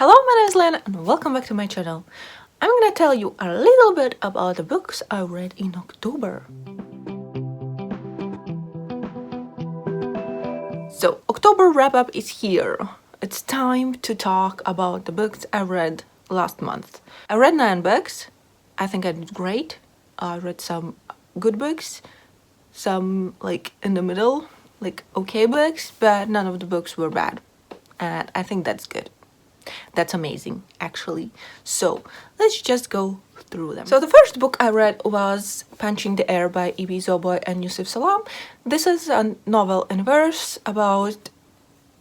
Hello, my name is Liene and welcome back to my channel. I'm gonna tell you a little bit about the books I read in October. So, October wrap-up is here. It's time to talk about the books I read last month. I read 9 books. I think I did great. I read some good books, some like in the middle, like okay books, but none of the books were bad. And I think that's good. That's amazing, actually. So let's just go through them. So the first book I read was Punching the Air by Ibi Zoboi and Yusuf Salam. This is a novel in verse about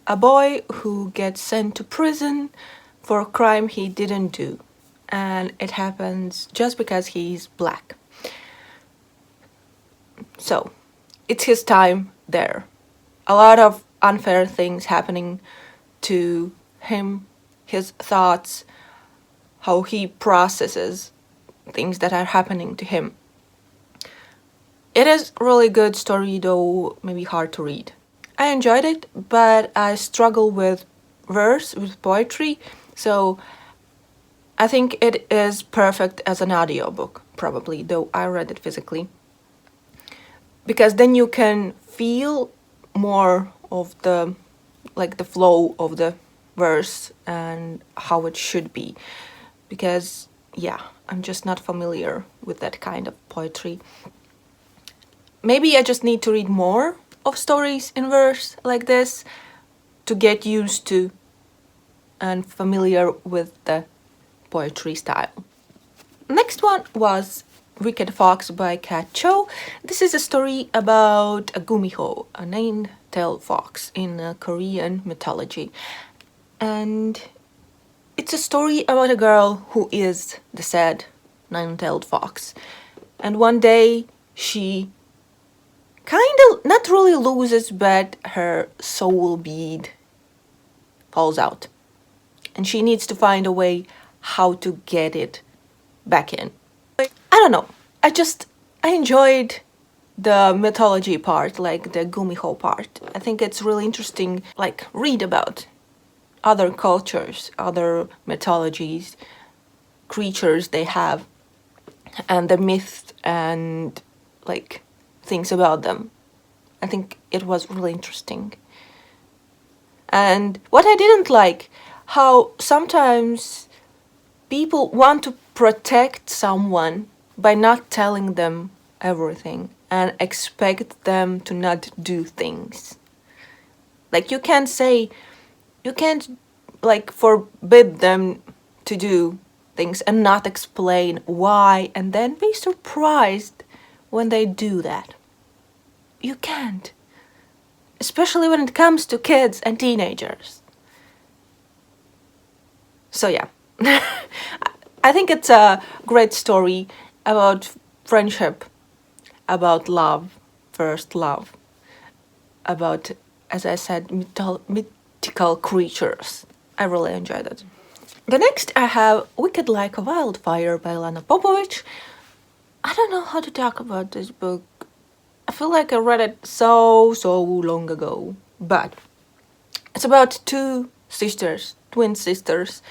a boy who gets sent to prison for a crime he didn't do. And it happens just because he's black. So it's his time there. A lot of unfair things happening to him, his thoughts, how he processes things that are happening to him. It is a really good story, though maybe hard to read. I enjoyed it, but I struggle with verse, with poetry, so I think it is perfect as an audiobook, probably, though I read it physically. Because then you can feel more of the flow of the verse and how it should be, because I'm just not familiar with that kind of poetry. Maybe I just need to read more of stories in verse like this to get used to and familiar with the poetry style. Next one was Wicked Fox by Kat Cho. This is a story about a gumiho, a nine-tailed fox in Korean mythology. And it's a story about a girl who is the sad nine-tailed fox. And one day she kind of, not really loses, but her soul bead falls out. And she needs to find a way how to get it back in. I don't know. I enjoyed the mythology part, like the gumiho part. I think it's really interesting, like read about other cultures, other mythologies, creatures they have, and the myths and like things about them. I think it was really interesting. And what I didn't like, how sometimes people want to protect someone by not telling them everything and expect them to not do things. Like you can't like forbid them to do things and not explain why and then be surprised when they do that. You can't. Especially when it comes to kids and teenagers. So yeah. I think it's a great story about friendship, about love, first love, about, as I said, mythical creatures. I really enjoyed it. The next I have Wicked Like a Wildfire by Lana Popovich. I don't know how to talk about this book. I feel like I read it so long ago. But it's about 2 sisters, twin sisters.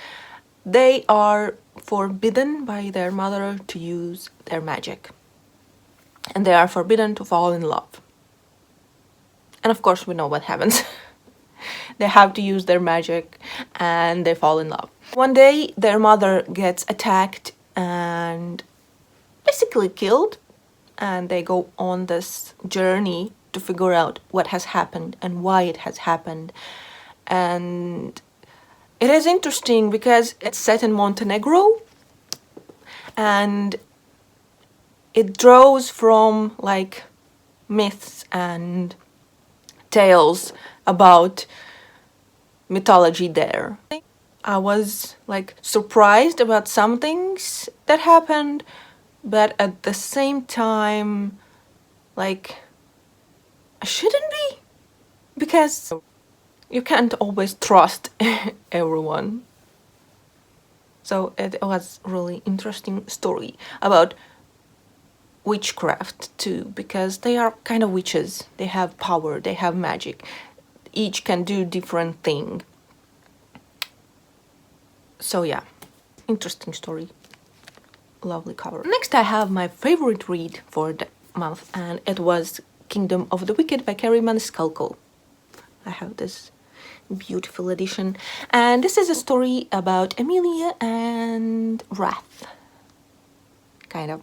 They are forbidden by their mother to use their magic. And they are forbidden to fall in love. And of course we know what happens. They have to use their magic and they fall in love. One day their mother gets attacked and basically killed, and they go on this journey to figure out what has happened and why it has happened. And it is interesting because it's set in Montenegro and it draws from like myths and tales about mythology there. I was like surprised about some things that happened, but at the same time, like, I shouldn't be, because you can't always trust everyone. So it was a really interesting story about witchcraft too, because they are kind of witches. They have power, they have magic. Each can do different thing. So yeah, interesting story. Lovely cover. Next I have my favorite read for the month, and it was Kingdom of the Wicked by Kerry Maniscalco. I have this beautiful edition, and this is a story about Amelia and Wrath. Kind of.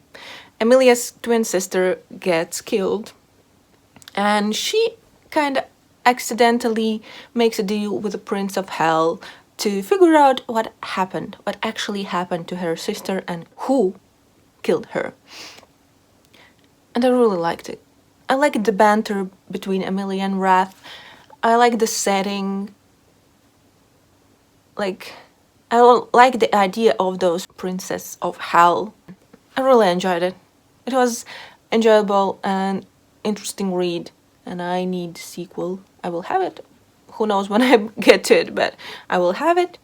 Amelia's twin sister gets killed, and she kind of accidentally makes a deal with the Prince of Hell to figure out what actually happened to her sister and who killed her. And I really liked it. I liked the banter between Amelia and Wrath. I like the setting. I like the idea of those Princess of Hell. I really enjoyed it. It was enjoyable and interesting read, and I need the sequel. I will have it. Who knows when I get to it, but I will have it.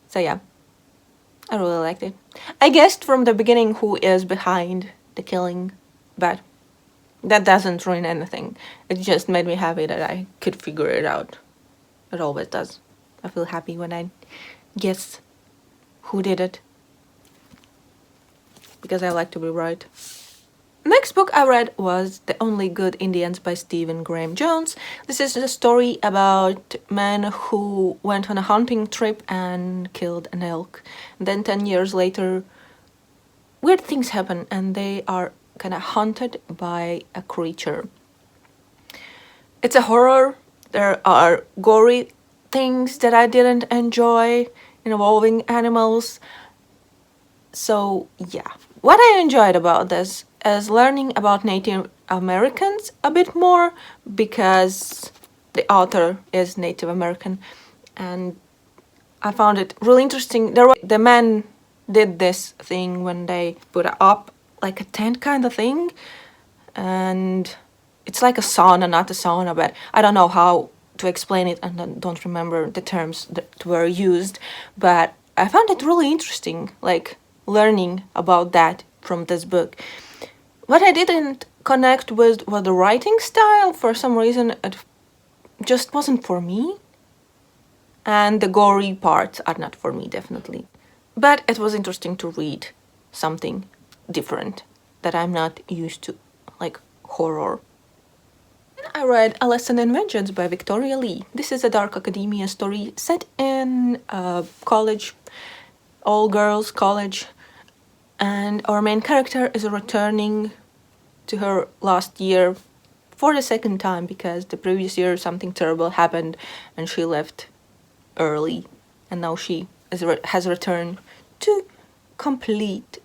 So yeah, I really liked it. I guessed from the beginning who is behind the killing, but that doesn't ruin anything. It just made me happy that I could figure it out. It always does. I feel happy when I guess who did it, because I like to be right. Next book I read was The Only Good Indians by Stephen Graham Jones. This is a story about men who went on a hunting trip and killed an elk. And then 10 years later, weird things happen and they are kind of haunted by a creature. It's a horror. There are gory things that I didn't enjoy involving animals. So yeah, what I enjoyed about this is learning about Native Americans a bit more, because the author is Native American, and I found it really interesting. The men did this thing when they put up like a tent kind of thing, and it's like a sauna, not a sauna, but I don't know how to explain it, and I don't remember the terms that were used, but I found it really interesting, like learning about that from this book. What I didn't connect with was the writing style. For some reason, it just wasn't for me. And the gory parts are not for me, definitely. But it was interesting to read something different that I'm not used to, like horror. Then I read A Lesson in Vengeance by Victoria Lee. This is a dark academia story set in a college, all-girls college. And our main character is returning to her last year for the second time, because the previous year something terrible happened and she left early. And now she has returned to complete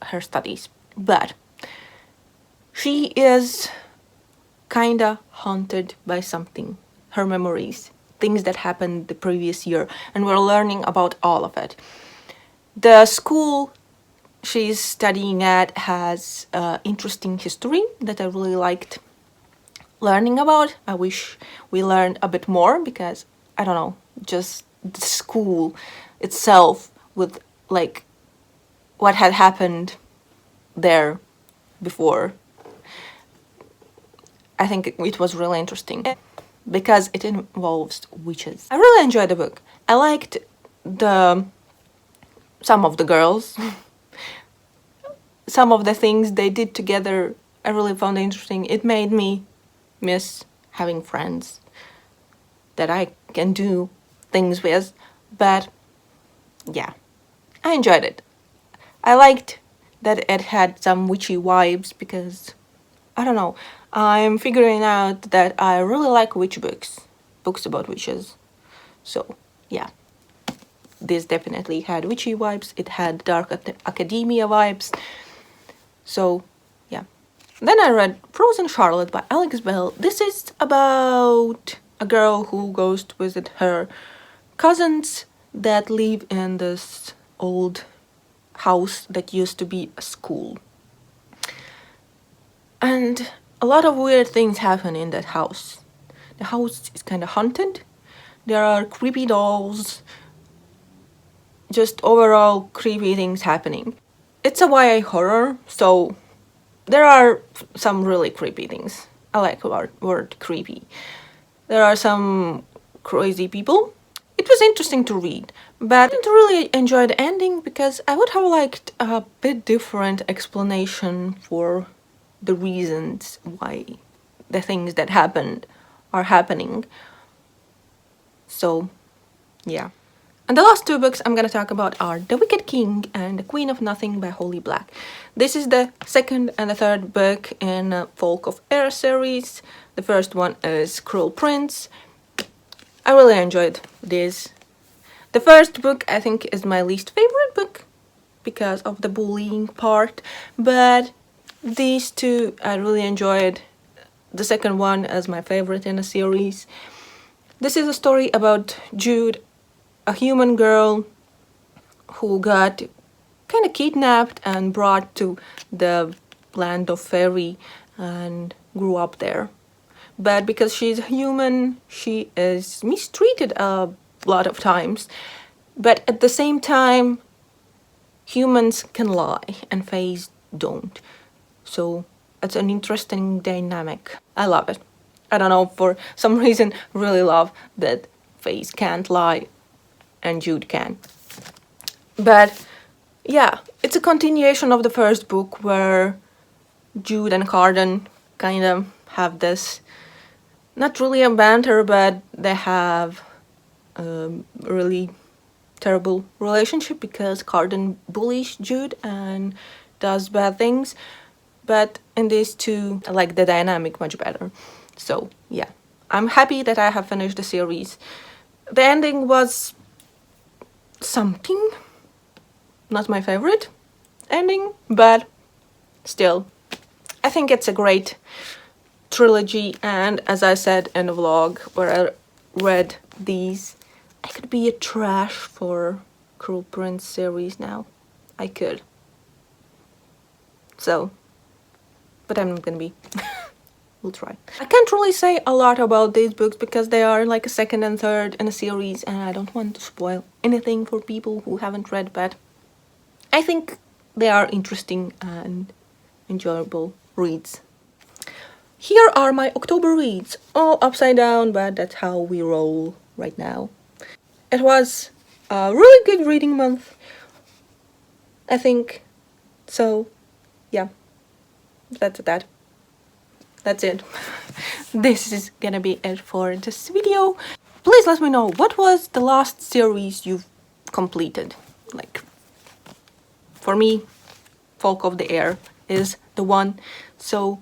her studies. But she is kinda haunted by something. Her memories, things that happened the previous year. And we're learning about all of it. The school she's studying at has interesting history that I really liked learning about. I wish we learned a bit more, because I don't know, just the school itself with like what had happened there before. I think it was really interesting because it involves witches. I really enjoyed the book. I liked some of the girls. Some of the things they did together, I really found interesting. It made me miss having friends that I can do things with. But yeah, I enjoyed it. I liked that it had some witchy vibes, because I don't know, I'm figuring out that I really like witch books about witches. So yeah, this definitely had witchy vibes. It had dark academia vibes. So yeah. Then I read Frozen Charlotte by Alex Bell. This is about a girl who goes to visit her cousins that live in this old house that used to be a school. And a lot of weird things happen in that house. The house is kind of haunted. There are creepy dolls. Just overall creepy things happening. It's a YA horror, so there are some really creepy things. I like the word creepy. There are some crazy people. It was interesting to read, but I didn't really enjoy the ending because I would have liked a bit different explanation for the reasons why the things that happened are happening. So, yeah. And the last two books I'm gonna talk about are The Wicked King and The Queen of Nothing by Holly Black. This is the second and the third book in Folk of Air series. The first one is Cruel Prince. I really enjoyed this. The first book I think is my least favorite book because of the bullying part, but these two I really enjoyed. The second one is my favorite in the series. This is a story about Jude, a human girl who got kind of kidnapped and brought to the land of fairy and grew up there. But because she's human, she is mistreated a lot of times. But at the same time, humans can lie and fays don't. So it's an interesting dynamic. I love it. I don't know, for some reason, really love that fays can't lie and Jude can. But yeah, it's a continuation of the first book where Jude and Cardan kind of have this, not really a banter, but they have a really terrible relationship because Cardan bullies Jude and does bad things. But in these two, I like the dynamic much better. So yeah, I'm happy that I have finished the series. The ending was something. Not my favorite ending, but still, I think it's a great trilogy. And as I said in the vlog where I read these, I could be a trash for Cruel Prince series now. I could. So, but I'm not gonna be. We'll try. I can't really say a lot about these books because they are like a second and third in a series and I don't want to spoil anything for people who haven't read, but I think they are interesting and enjoyable reads. Here are my October reads, all upside down, but that's how we roll right now. It was a really good reading month, I think. So, yeah, that's that. That's it. This is gonna be it for this video. Please let me know, what was the last series you've completed? Like, for me, Folk of the Air is the one. So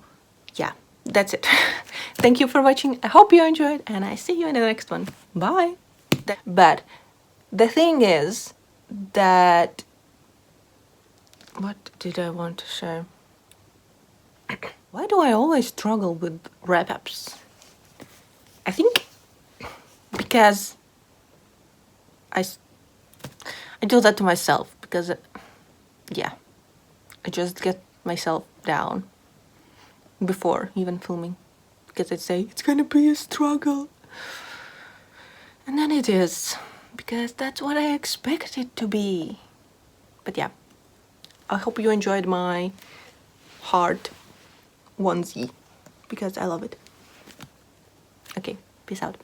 yeah, that's it. Thank you for watching. I hope you enjoyed and I see you in the next one. Bye. But the thing is that, what did I want to share? Why do I always struggle with wrap-ups? I think because I do that to myself because, yeah, I just get myself down before even filming because I say it's gonna be a struggle. And then it is, because that's what I expect it to be. But yeah, I hope you enjoyed my heart onesie because I love it. Okay, peace out.